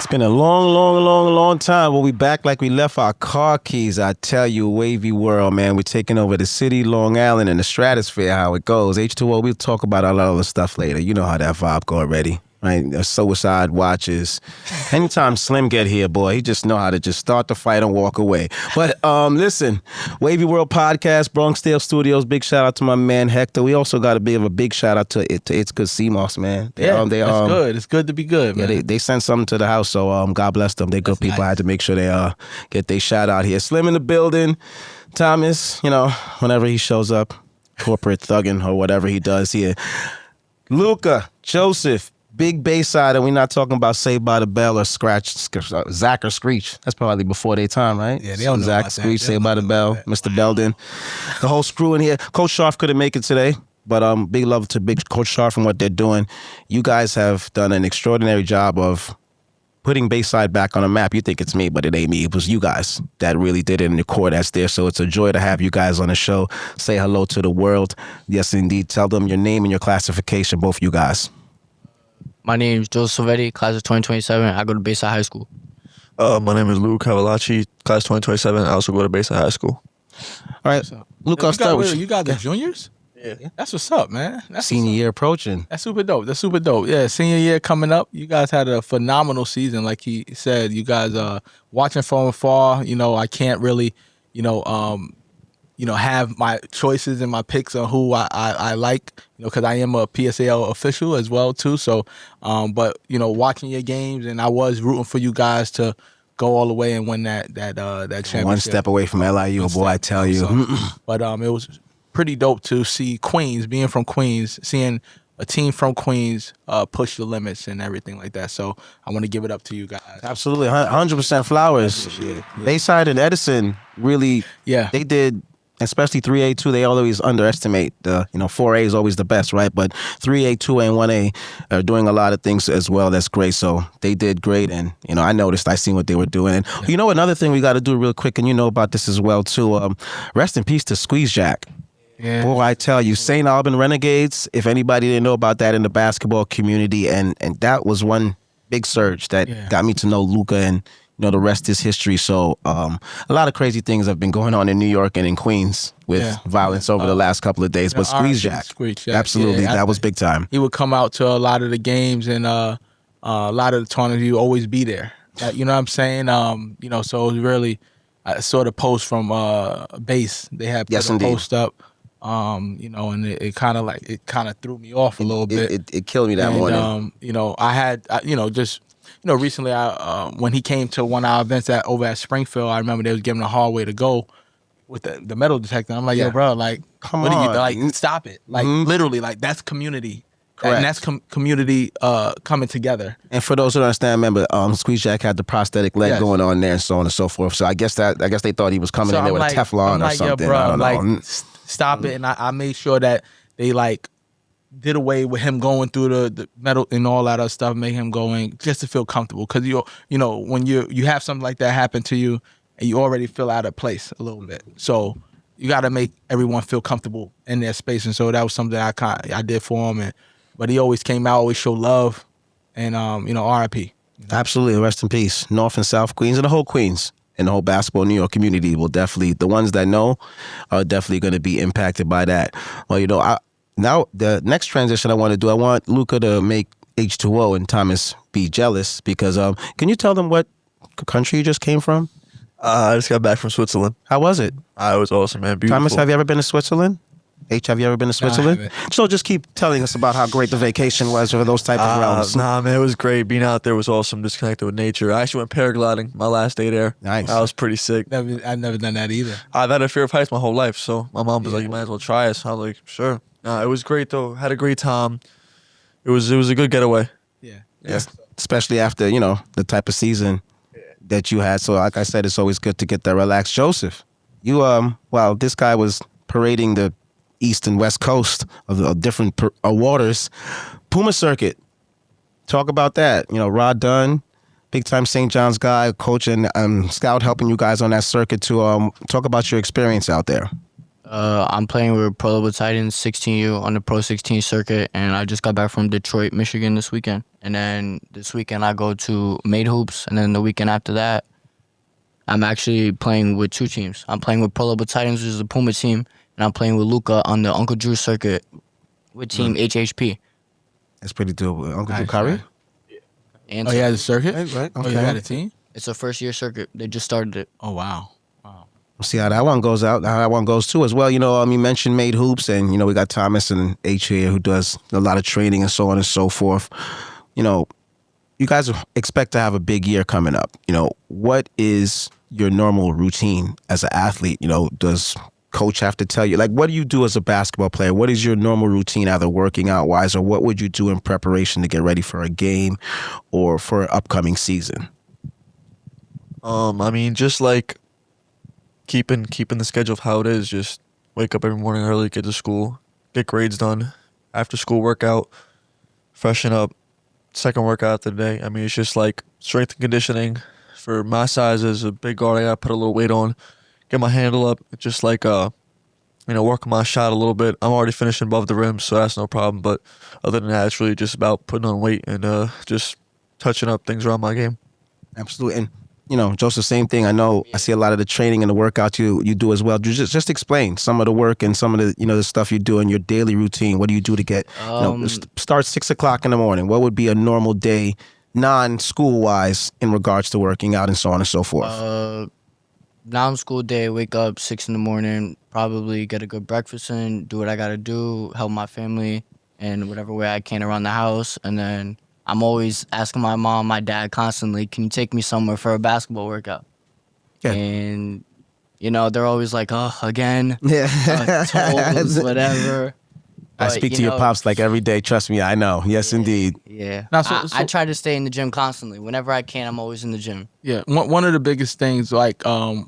It's been a long time. We'll be back like we left our car keys. I tell you, Wavy world, man. We're taking over the city, Long Island, and the stratosphere, how it goes. H2O, we'll talk about a lot of other stuff later. You know how that vibe go already. Right, suicide watches. Anytime Slim get here, boy, he just know how to just start the fight and walk away. But listen, Wavy World Podcast, Bronxdale Studios. Big shout out to my man Hector. We also got a big shout out to It's Good CMOS, man. That's good. It's good to be good, man. Yeah, they sent something to the house, so God bless them. They're good people. Nice. I had to make sure they get their shout out here. Slim in the building. Thomas, whenever he shows up, corporate thugging or whatever he does here. Luka, Joseph. Big Bayside, and we're not talking about Saved by the Bell or Zach or Screech. That's probably before their time, right? Yeah, they don't know Zach, about Screech, that. Saved by the Bell, Mr. Belden. The whole screw in here. Coach Sharf couldn't make it today, but big love to Big Coach Sharf and what they're doing. You guys have done an extraordinary job of putting Bayside back on the map. You think it's me, but it ain't me. It was you guys that really did it in the core that's there. So it's a joy to have you guys on the show. Say hello to the world. Yes, indeed. Tell them your name and your classification, both you guys. My name is Joseph Silvetti, class of 2027. I go to Bayside High School. My name is Luka Cavallacci, class 2027. I also go to Bayside High School. All right, Luka, I'll start with you. You got the juniors? Yeah. That's what's up, man. That's senior year approaching. That's super dope. Yeah, senior year coming up. You guys had a phenomenal season. Like he said, you guys watching from afar. I can't really, have my choices and my picks on who I like, because I am a PSAL official as well too. So, but watching your games, and I was rooting for you guys to go all the way and win that championship. One step away from LIU, boy, I tell you. But it was pretty dope to see Queens, being from Queens, seeing a team from Queens push the limits and everything like that. So I want to give it up to you guys. Absolutely, 100% flowers. Yeah. Bayside and Edison really, they did. Especially 3A, 2, they always underestimate the, 4A is always the best, right? But 3A, 2A, and 1A are doing a lot of things as well. That's great. So they did great. And, I seen what they were doing. And another thing we got to do real quick, and you know about this as well, too. Rest in peace to Squeeze Jack. Yeah. Boy, I tell you, St. Alban Renegades, if anybody didn't know about that in the basketball community, and that was one big surge that got me to know Luka, and the rest is history. So a lot of crazy things have been going on in New York and in Queens with violence over the last couple of days. But Squeeze Jack, absolutely, that was big time. He would come out to a lot of the games and a lot of the tournaments. He would always be there. You know what I'm saying? So it was really, I saw the post from Base. They had put a post up. And it kind of threw me off a little bit. It killed me that morning. Recently, when he came to one of our events over at Springfield, I remember they was giving a hard way to go with the metal detector. I'm like, yo, bro, like, come on, on, stop it, like, literally, like, that's community. Correct. And that's community coming together. And for those who don't understand, remember, Squeeze Jack had the prosthetic leg going on there and so on and so forth. So I guess they thought he was coming in there with a Teflon or something. Yo, bro, I don't know. Stop it. And I made sure that they did away with him going through the metal and all that other stuff, make him going just to feel comfortable. Because when you have something like that happen to you, and you already feel out of place a little bit, so you got to make everyone feel comfortable in their space. And so that was something I did for him. But he always came out, always showed love, and R.I.P. Absolutely, rest in peace. North and South Queens and the whole Queens. And the whole basketball New York community will definitely, the ones that know, are definitely going to be impacted by that. Well, now the next transition I want to do, I want Luka to make H2O and Thomas be jealous because can you tell them what country you just came from? I just got back from Switzerland. How was it? It was awesome, man. Beautiful. Thomas, have you ever been to Switzerland? H, have you ever been to Switzerland? So just keep telling us about how great the vacation was for those type of realms. Nah, man, it was great. Being out there was awesome. Just connected with nature. I actually went paragliding my last day there. Nice. That was pretty sick. I've never done that either. I've had a fear of heights my whole life, so my mom was like, you might as well try it. So I was like, sure. It was great, though. Had a great time. It was a good getaway. Yeah. Especially after, the type of season that you had. So like I said, it's always good to get that relaxed. Joseph, you, this guy was parading the East and West Coast of the different waters. Puma Circuit. Talk about that. Rod Dunn, big time St. John's guy, coach and scout helping you guys on that circuit to talk about your experience out there. I'm playing with Pro Level Titans 16U on the Pro 16 circuit, and I just got back from Detroit, Michigan this weekend. And then this weekend I go to Made Hoops, and then the weekend after that, I'm actually playing with two teams. I'm playing with Pro Level Titans, which is the Puma team, and I'm playing with Luka on the Uncle Drew circuit with Team HHP. That's pretty dope. Uncle Drew Nice, Curry? man. And Oh, you had a circuit? Right. Oh, you got a team? it's a first-year circuit. They just started it. Oh, wow. We'll see how that one goes out, how that one goes too as well. You mentioned Made Hoops, and, we got Thomas and H here who does a lot of training and so on and so forth. You guys expect to have a big year coming up. What is your normal routine as an athlete? Does coach have to tell you, like, what do you do as a basketball player? What is your normal routine, either working out wise, or what would you do in preparation to get ready for a game or for an upcoming season? Just like keeping the schedule of how it is. Just wake up every morning early, get to school, get grades done, after school workout, freshen up, second workout of the day. It's just like strength and conditioning. For my size as a big guard, I gotta put a little weight on, get my handle up. It's just like work on my shot a little bit. I'm already finishing above the rim, so that's no problem. But other than that, it's really just about putting on weight and just touching up things around my game. Absolutely. And Joseph, same thing. I know I see a lot of the training and the workouts you do as well. Just explain some of the work and some of the the stuff you do in your daily routine. What do you do to get start 6 o'clock in the morning? What would be a normal day, non-school wise, in regards to working out and so on and so forth? Non-school day, wake up 6 in the morning, probably get a good breakfast in, do what I gotta do, help my family in whatever way I can around the house, and then I'm always asking my mom, my dad constantly, can you take me somewhere for a basketball workout? Yeah. And, they're always like, oh, again, Yeah. toes, whatever. I But, speak to your pops like every day. Trust me, I know. Yes, indeed. Yeah. Now, I try to stay in the gym constantly. Whenever I can, I'm always in the gym. Yeah, one of the biggest things, like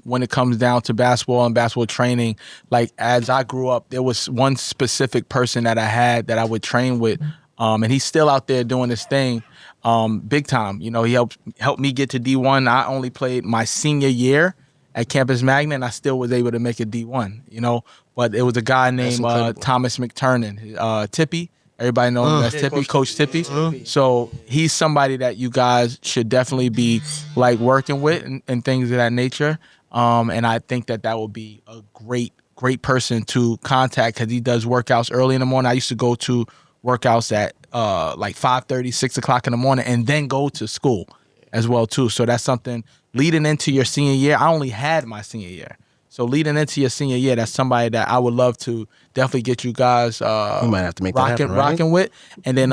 when it comes down to basketball and basketball training, like as I grew up, there was one specific person that I had that I would train with, and he's still out there doing his thing, big time. He helped me get to D1. I only played my senior year at Campus Magna, and I still was able to make a D1. But it was a guy named Thomas McTurnan, Tippy. Everybody knows him as Tippy, Coach Tippy. So he's somebody that you guys should definitely be like working with and things of that nature. And I think that will be a great person to contact because he does workouts early in the morning. I used to go to workouts at like 5:30, 6 o'clock in the morning, and then go to school as well too. So that's something leading into your senior year. I only had my senior year. So leading into your senior year, that's somebody that I would love to definitely get you guys We might have to make that happen, right? rocking with. And then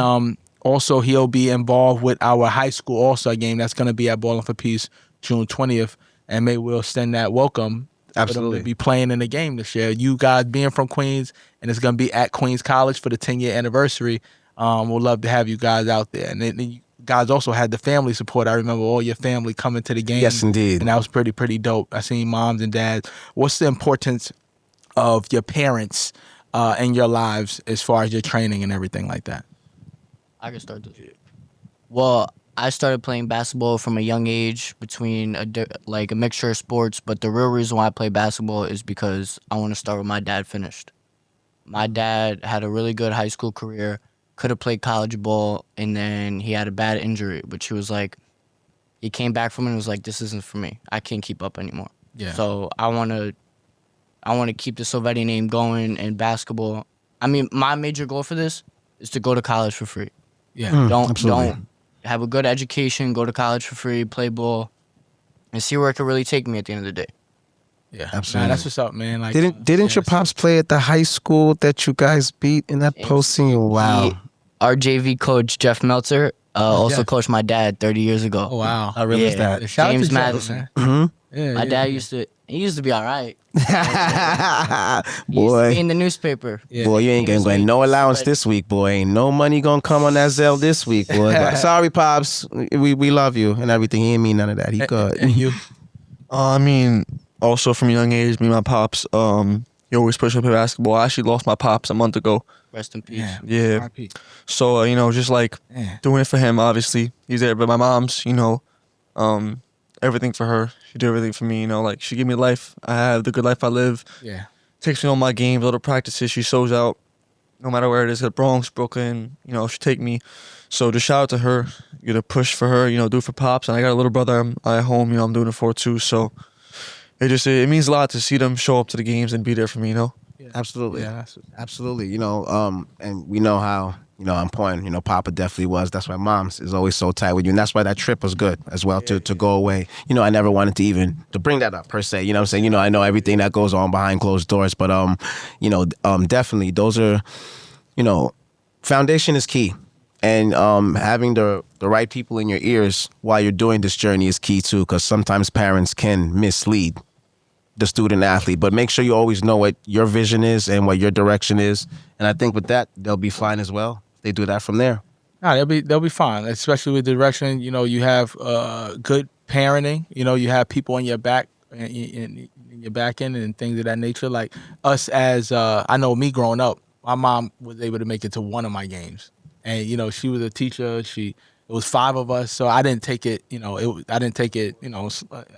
also he'll be involved with our high school All-Star game that's going to be at Ballin for Peace June 20th. And maybe we'll extend that welcome for them Absolutely. to be playing in the game this year. You guys being from Queens, and it's going to be at Queens College for the 10-year anniversary. We'd love to have you guys out there. And then you guys also had the family support. I remember all your family coming to the game. Yes, indeed. And that was pretty dope. I seen moms and dads. What's the importance of your parents in your lives as far as your training and everything like that? I can start this. Well, I started playing basketball from a young age between a mixture of sports, but the real reason why I play basketball is because I want to start where my dad finished. My dad had a really good high school career, could have played college ball, and then he had a bad injury, which he came back from it and was like, this isn't for me. I can't keep up anymore. Yeah. So I want to keep the Silvetti name going in basketball. My major goal for this is to go to college for free. Yeah. Don't have a good education, go to college for free, play ball, and see where it could really take me at the end of the day. Yeah. Absolutely. Nah, that's what's up, man. Like, Didn't your pops play at the high school that you guys beat in that postseason? Wow. Our JV coach, Jeff Meltzer, also Jeff. coached my dad 30 years ago. Oh, wow. How real is Yeah. that? Shout out to James Jeff, Madison. man. Yeah, My yeah, dad yeah. used to be all right. He used to be Boy, in the newspaper. Yeah. boy, you ain't He was getting like, no allowance "Silvetti." this week, boy. Ain't no money gonna come on that Zelle this week, boy. But sorry, pops. We love you and everything. He ain't mean none of that. He good. And you? Also from a young age, me and my pops, he always pushed me to play basketball. I actually lost my pops a month ago. Rest in peace. Yeah. Yeah. RIP. So, just like Yeah. doing it for him, obviously. He's there. But my mom's, everything for her. She did everything for me, like she gave me life. I have the good life I live. Yeah. takes me on my games, all the practices. She shows out no matter where it is, the Bronx, Brooklyn, she take me. So just shout out to her, get a push for her, do it for Pops. And I got a little brother at home, I'm doing it for too. So it means a lot to see them show up to the games and be there for me, Absolutely. Yeah, Absolutely. And we know how, important, Papa definitely was. That's why Mom's is always so tight with you. And that's why that trip was good as well to go away. I never wanted to even to bring that up per se. You know what I'm saying? I know everything that goes on behind closed doors, but definitely those are, foundation is key. And having the right people in your ears while you're doing this journey is key too, because sometimes parents can mislead the student athlete. But make sure you always know what your vision is and what your direction is. And I think with that, they'll be fine as well. They do that from there. No, they'll be fine, especially with the direction. You have good parenting. You have people in your back in your back end and things of that nature. Like us as I know me growing up, my mom was able to make it to one of my games, and she was a teacher. It was 5 of us, so I didn't take it. I didn't take it.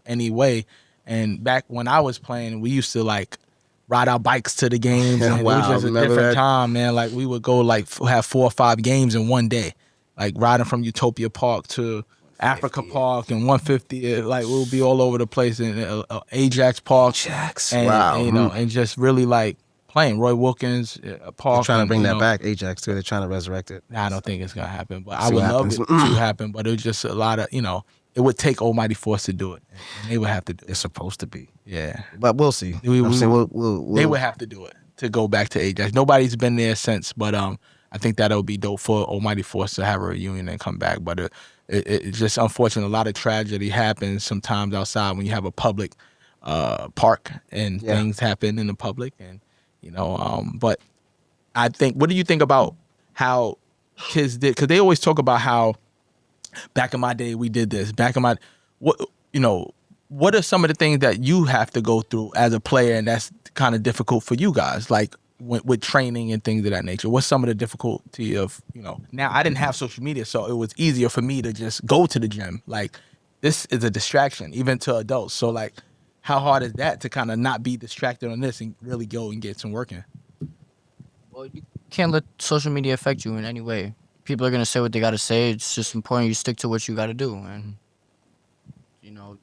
Any way. And back when I was playing, we used to like ride our bikes to the games. And it was just a different time, man. Like we would go have 4 or 5 games in one day, like riding from Utopia Park to Africa Park and 150. Like we'll be all over the place in Ajax Park. And, wow. And just really like playing Roy Wilkins Park. They're trying to bring that back, Ajax too. They're trying to resurrect it. Nah, I don't think it's gonna happen, but I would love it to happen. But it was just a lot of it would take Almighty Force to do it, and they would have to do it. It's supposed to be. Yeah, but we'll see. They would have to do it to go back to Ajax. Nobody's been there since, but I think that'll be dope for Almighty Force to have a reunion and come back. But it's just unfortunate. A lot of tragedy happens sometimes outside when you have a public park and things happen in the public, and But I think, what do you think about how kids did? Because they always talk about how back in my day we did this. What are some of the things that you have to go through as a player, and that's kind of difficult for you guys, like with training and things of that nature? What's some of the difficulty of Now I didn't have social media, so it was easier for me to just go to the gym. Like this is a distraction, even to adults. So like, how hard is that to kind of not be distracted on this and really go and get some work in? Well, you can't let social media affect you in any way. People are going to say what they got to say. It's just important you stick to what you got to do. And,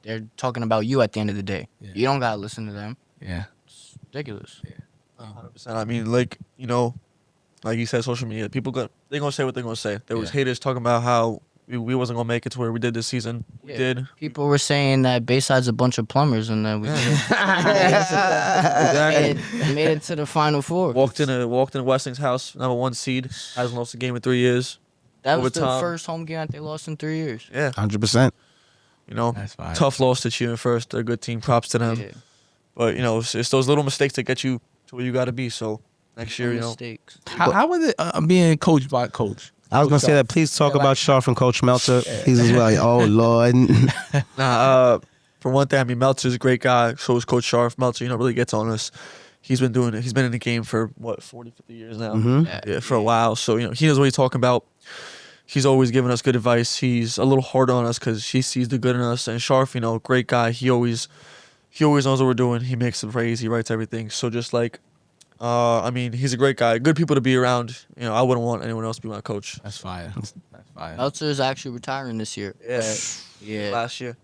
they're talking about you at the end of the day. Yeah. You don't got to listen to them. Yeah. It's ridiculous. Yeah. 100%. I mean, like you said, social media, they're going to say what they're going to say. There was haters talking about how we wasn't going to make it to where we did this season. We did. People were saying that Bayside's a bunch of plumbers and that we made it to the Final Four. Walked in Westing's house, number 1 seed. Hasn't lost a game in 3 years. That was the first home game that they lost in 3 years. Yeah. 100%. That's fine. Tough loss to Cheering First. They're a good team. Props to them. Yeah. But, it's those little mistakes that get you to where you got to be. So, next year, mistakes. How was it being coached by Coach? I was going to say that. Please talk about Sharf and Coach Meltzer. He's as well. Oh, Lord. For one thing, I mean, Meltzer's a great guy. So is Coach Sharf. Meltzer, really gets on us. He's been doing it. He's been in the game for, 40, 50 years now? Mm-hmm. Yeah, for a while. So, he knows what he's talking about. He's always giving us good advice. He's a little hard on us because he sees the good in us. And Sharf, great guy. He always knows what we're doing. He makes the praise. He writes everything. So just like, he's a great guy. Good people to be around. I wouldn't want anyone else to be my coach. That's fire. That's fire. Meltzer is actually retiring this year. Yeah. Last year.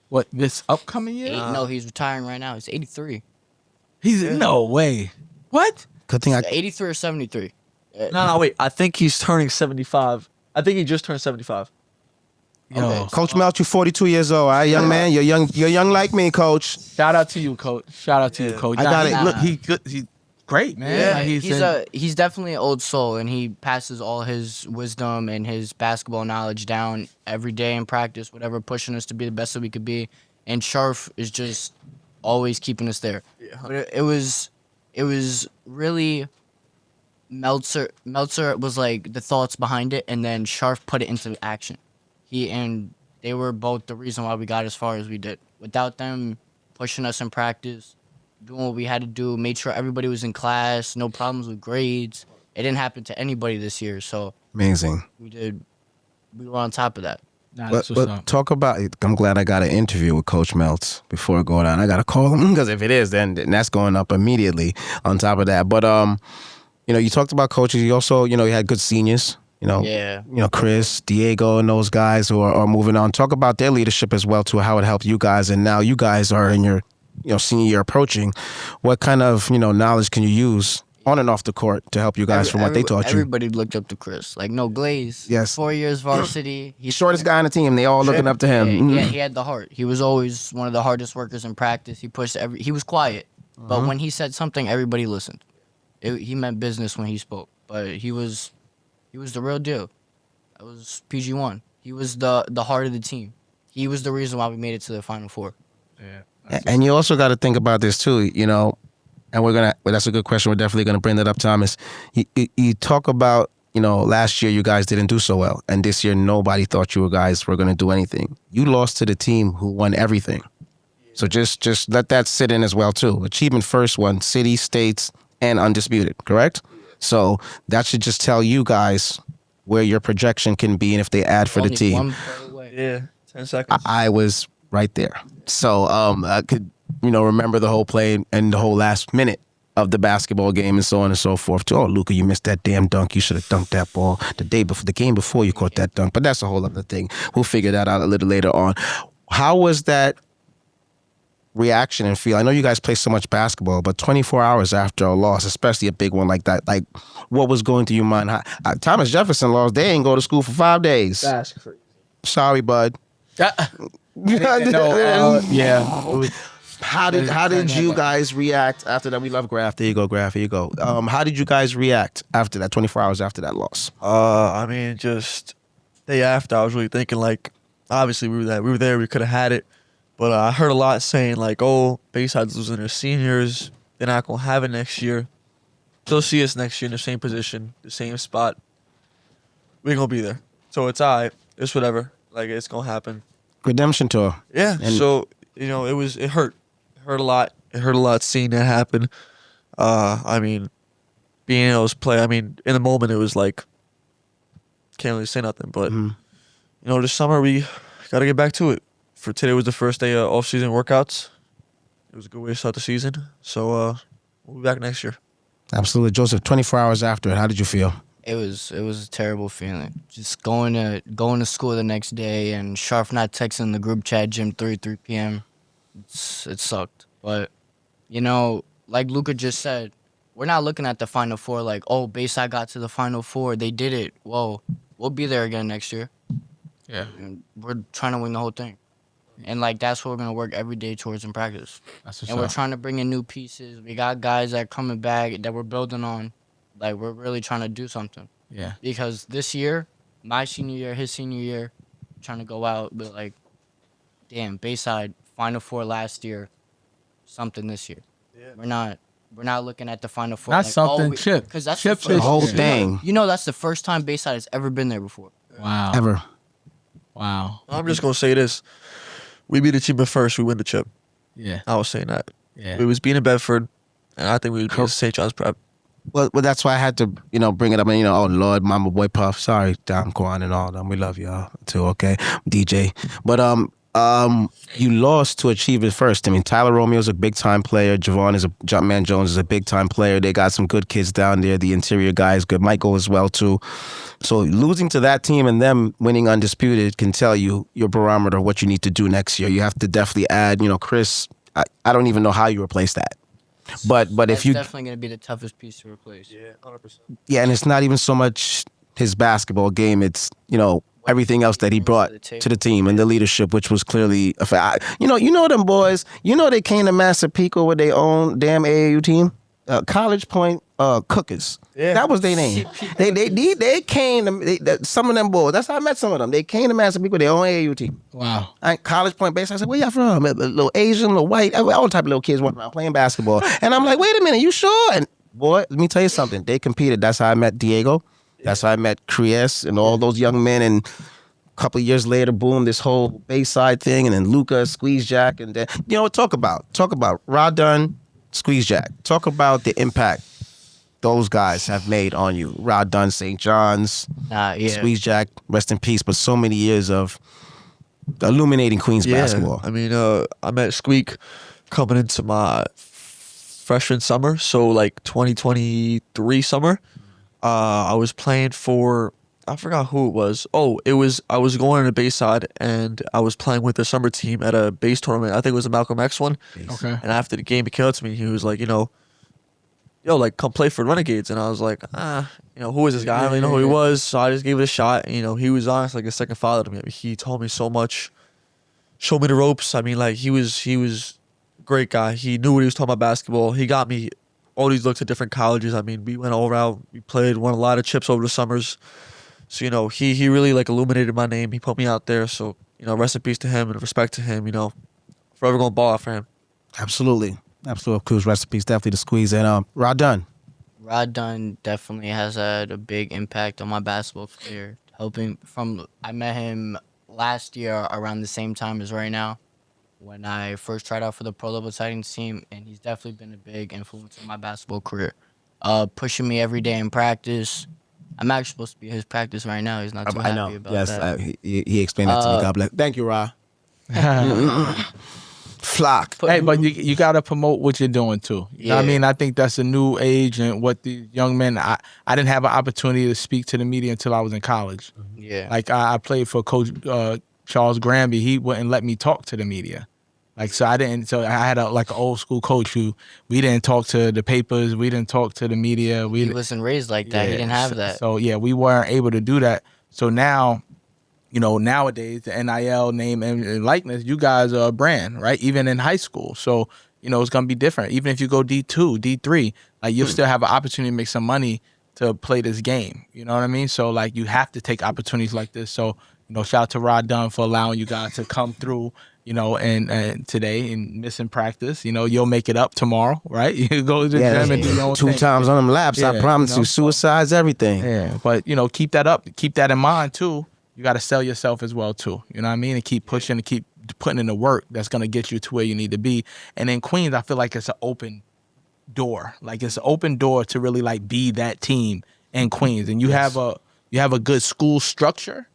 What, this upcoming year? No, he's retiring right now. He's 83. No way. What? Good thing 83 or 73. No, wait. I think he's turning 75. I think he just turned 75. Okay. Coach Melch, you 42 years old, all right, young man? You're young like me, Coach. Shout out to you, Coach. Coach. I got it. Look, he's great, man. Yeah, he's definitely an old soul, and he passes all his wisdom and his basketball knowledge down every day in practice, whatever, pushing us to be the best that we could be. And Sharf is just always keeping us there. Yeah. But it was really Meltzer was like the thoughts behind it, and then Sharf put it into action. They were both the reason why we got as far as we did. Without them pushing us in practice, doing what we had to do, made sure everybody was in class, no problems with grades. It didn't happen to anybody this year, so amazing. we were on top of that. Nah, that's what's up. talk about. I'm glad I got an interview with Coach Meltz before I go down. I gotta call him because if it is, then that's going up immediately. On top of that, but you talked about coaches. You also, you had good seniors. Yeah. Chris, Diego, and those guys who are moving on. Talk about their leadership as well too. How it helped you guys, and now you guys are in your senior year approaching. What kind of knowledge can you use on and off the court to help you guys from what they taught you? Everybody looked up to Chris. Like, no Glaze. Yes. 4 years varsity. He's shortest guy on the team. They all looking up to him. Yeah, he had the heart. He was always one of the hardest workers in practice. He pushed he was quiet, but when he said something, everybody listened. He meant business when he spoke, but he was the real deal. That was PG1. He was the heart of the team. He was the reason why we made it to the Final Four. Yeah. And you also got to think about this too, and that's a good question. We're definitely gonna bring that up, Thomas. You talk about, last year you guys didn't do so well, and this year nobody thought you guys were gonna do anything. You lost to the team who won everything. So just let that sit in as well too. Achievement First won city, states, and undisputed, correct? So that should just tell you guys where your projection can be and if they add for the Only team. one play away. Yeah, 10 seconds. I was right there. So I could, remember the whole play and the whole last minute of the basketball game and so on and so forth. Too. Oh, Luka, you missed that damn dunk. You should have dunked that ball the game before you caught that dunk. But that's a whole other thing. We'll figure that out a little later on. How was that reaction and feel? I know you guys play so much basketball, but 24 hours after a loss, especially a big one like that, like what was going through your mind? Thomas Jefferson lost. They ain't go to school for 5 days. That's crazy. Sorry, bud. Yeah. How did you guys react after that? We love Graf. There you go, Graf. Here you go. How did you guys react after that? 24 hours after that loss. I mean, just day after, I was really thinking, like, obviously we were there, we could have had it, but I heard a lot saying like, oh, Bayside's losing their seniors, they're not gonna have it next year. They'll see us next year in the same position, the same spot. We ain't gonna be there, so it's alright. It's whatever. Like, it's gonna happen. Redemption tour. Yeah. And so it hurt. It hurt a lot. It hurt a lot seeing that happen. I mean, being able to play. I mean, in the moment, it was like, can't really say nothing. But this summer we got to get back to it. For today was the first day of off-season workouts. It was a good way to start the season. So we'll be back next year. Absolutely, Joseph. 24 hours after it, how did you feel? It was a terrible feeling. Just going to school the next day and Sharp not texting the group chat gym 3 p.m. It sucked. But like Luka just said, we're not looking at the Final Four like, oh, Bayside got to the Final Four, they did it. Whoa, we'll be there again next year. Yeah. And we're trying to win the whole thing. And like that's what we're gonna work every day towards in practice. That's what's And we're up. trying to bring in new pieces. We got guys that are coming back that we're building on. Like, we're really trying to do something. Yeah. Because this year, my senior year, his senior year, trying to go out, but like, damn, Bayside Final Four last year, something this year. Yeah. We're not looking at the Final Four. Not like, something, chip. Because that's Chip the The this whole year. thing. that's the first time Bayside has ever been there before. Wow. Ever. Wow. I'm just gonna say this: we beat the team at first, we win the chip. Yeah. I was saying that. Yeah. We was beating Bedford, and I think we would beat St. John's Prep. Well, that's why I had to, bring it up. And, oh, Lord, Mama Boy Puff. Sorry, Don Quan and all them. We love y'all, too, okay? DJ. But you lost to Achievement First. I mean, Tyler Romeo's a big-time player. Jumpman Jones is a big-time player. They got some good kids down there. The interior guy is good. Michael as well, too. So losing to that team and them winning undisputed can tell you your barometer of what you need to do next year. You have to definitely add, Chris, I don't even know how you replace that. But That's if you definitely going to be the toughest piece to replace. Yeah, 100%. Yeah, and it's not even so much his basketball game. It's, everything else that he brought to the team and the leadership, which was clearly a fact. You know them boys. They came to Massapequa with their own damn AAU team. College Point Cookers. Yeah. That was their name. They came to some of them boys. That's how I met some of them. They came to Massapequa with their own AAU team. Wow. College Point base. I said, where y'all from? A little Asian, little white, all type of little kids walking around playing basketball. And I'm like, wait a minute, you sure? And boy, let me tell you something. They competed. That's how I met Diego. That's how I met Cries and all those young men. And a couple of years later, boom, this whole Bayside thing. And then Luka, Squeeze Jack. And then, talk about Rod Dunn, Squeeze Jack. Talk about the impact those guys have made on you. Rod Dunn, St. John's, Yeah. Squeeze Jack, rest in peace. But so many years of illuminating Queens basketball. I mean, I met Squeak coming into my freshman summer, so like 2023 summer. I was playing for, I forgot who it was. Oh, I was going to Bayside and I was playing with the summer team at a base tournament. I think it was a Malcolm X one. Okay. And after the game, he came up to me. He was like, yo, like come play for Renegades. And I was like, who is this guy? I don't even know who he was. So I just gave it a shot. And, he was honestly like a second father to me. I mean, he told me so much, showed me the ropes. I mean, like he was a great guy. He knew what he was talking about basketball. He got me all these looks at different colleges. I mean, we went all around. We played, won a lot of chips over the summers. So, he really like illuminated my name. He put me out there. So, rest in peace to him and respect to him, forever gonna ball out for him. Absolutely. Absolute Cruz recipes, definitely the squeeze. And Rod Dunn. Rod Dunn definitely has had a big impact on my basketball career. I met him last year around the same time as right now, when I first tried out for the pro level Titans team, and he's definitely been a big influence in my basketball career. Pushing me every day in practice. I'm actually supposed to be his practice right now. He's not too happy about that. Yes, he explained that to me. God bless. Thank you, Rod. Flock. Hey, but you got to promote what you're doing too. You know what I mean? I think that's a new age and what the young men. I didn't have an opportunity to speak to the media until I was in college. Yeah. Like I played for Coach Charles Granby. He wouldn't let me talk to the media. Like so I didn't. So I had an old school coach who we didn't talk to the papers. We didn't talk to the media. He wasn't raised like that. He didn't have that. So we weren't able to do that. So now, nowadays the NIL name and likeness, you guys are a brand, right? Even in high school. So it's gonna be different. Even if you go D2, D3, like you'll still have an opportunity to make some money to play this game. You know what I mean? So like you have to take opportunities like this. So shout out to Rod Dunn for allowing you guys to come through. And today and missing practice, you'll make it up tomorrow, right? You go to the gym and do your own 2 thing. times on them laps. I promise you, suicide's everything. Yeah, but keep that up, keep that in mind too. You got to sell yourself as well too. You know what I mean? And keep pushing and keep putting in the work that's gonna get you to where you need to be. And in Queens, I feel like it's an open door. Like it's an open door to really like be that team in Queens. And you have a good school structure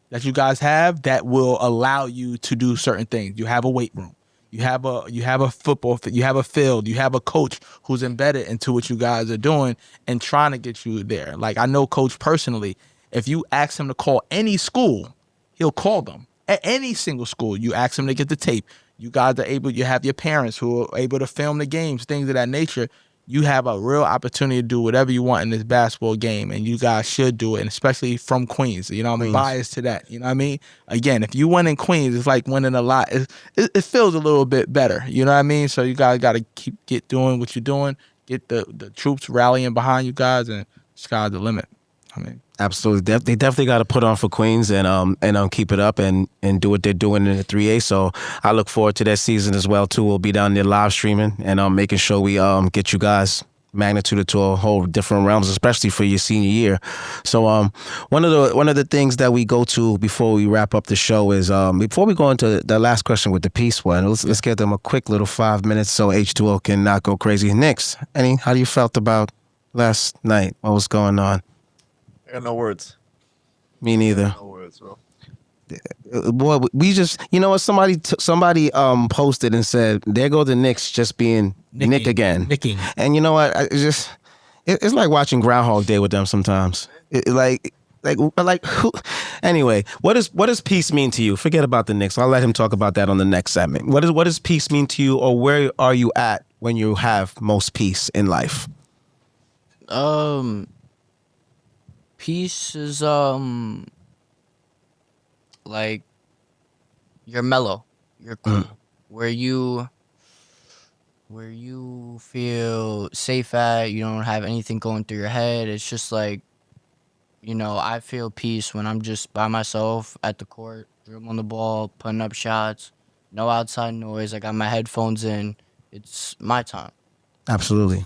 that you guys have that will allow you to do certain things. You have a weight room. You have a football. You have a field. You have a coach who's embedded into what you guys are doing and trying to get you there. Like I know Coach personally. If you ask him to call any school, he'll call them. At any single school, you ask him to get the tape. You guys are able. You have your parents who are able to film the games, things of that nature. You have a real opportunity to do whatever you want in this basketball game, and you guys should do it, and especially from Queens. I'm biased to that. You know what I mean? Again, if you win in Queens, it's like winning a lot. It feels a little bit better. You know what I mean? So you guys got to get doing what you're doing, get the troops rallying behind you guys, and sky's the limit. I mean, absolutely. They definitely got to put on for Queens and keep it up and do what they're doing in the 3A. So I look forward to that season as well too. We'll be down there live streaming and making sure we get you guys magnitude to a whole different realms, especially for your senior year. So one of the things that we go to before we wrap up the show is before we go into the last question with the peace one, let's give them a quick little 5 minutes so H2O can not go crazy. Knicks, how do you felt about last night? What was going on? I got no words. Me neither. No words, bro. Boy, we just, what somebody posted and said, there go the Knicks just being Nick again. Nicking. And you know what? It's like watching Groundhog Day with them sometimes. Like who? Anyway, what does peace mean to you? Forget about the Knicks. I'll let him talk about that on the next segment. What does peace mean to you, or where are you at when you have most peace in life? Peace is like you're mellow, you're cool, where you feel safe at. You don't have anything going through your head. It's just like, I feel peace when I'm just by myself at the court, dribbling the ball, putting up shots, no outside noise. I got my headphones in. It's my time. Absolutely.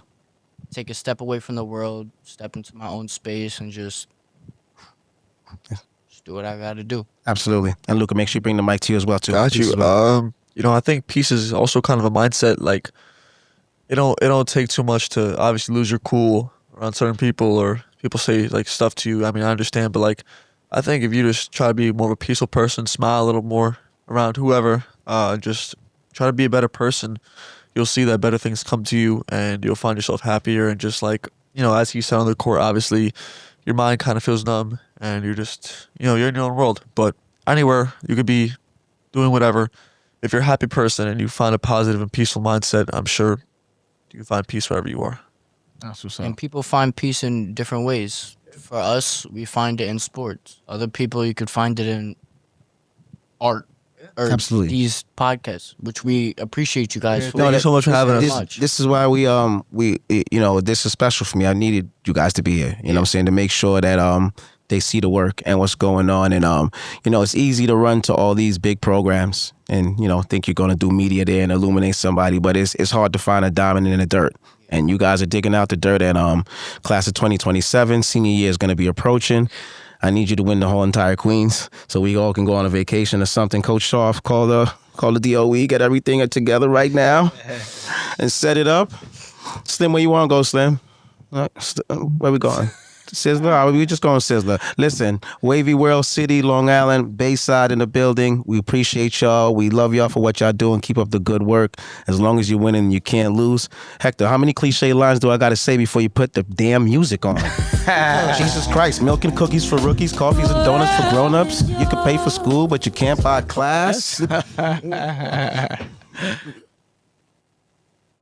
Take a step away from the world, step into my own space, and just do what I got to do. Absolutely. And Luka, make sure you bring the mic to you as well, too. Got you. I think peace is also kind of a mindset. Like, it don't take too much to obviously lose your cool around certain people, or people say like stuff to you. I mean, I understand, but like, I think if you just try to be more of a peaceful person, smile a little more around whoever. Just try to be a better person. You'll see that better things come to you, and you'll find yourself happier. And just like, as you said on the court, obviously, your mind kind of feels numb, and you're just, you're in your own world. But anywhere, you could be doing whatever. If you're a happy person and you find a positive and peaceful mindset, I'm sure you can find peace wherever you are. That's what's And up. people find peace in different ways. For us, we find it in sports. Other people, you could find it in art. Or Absolutely. these podcasts, which we appreciate you guys for. Thank you so much for having us. This is why this is special for me. I needed you guys to be here. You know what I'm saying, to make sure that they see the work and what's going on. And it's easy to run to all these big programs and think you're gonna do media there and illuminate somebody, but it's hard to find a diamond in the dirt. And you guys are digging out the dirt. And class of 2027, senior year is gonna be approaching. I need you to win the whole entire Queens so we all can go on a vacation or something. Coach Sharf, call the DOE, get everything together right now and set it up. Slim, where you want to go, Slim? Where we going? Sizzler? All right, we just going Sizzler. Listen, Wavy World City, Long Island, Bayside in the building. We appreciate y'all. We love y'all for what y'all do and keep up the good work. As long as you're winning, you can't lose. Hector, how many cliche lines do I got to say before you put the damn music on? Jesus Christ, milk and cookies for rookies, coffees and donuts for grown-ups. You can pay for school, but you can't buy class.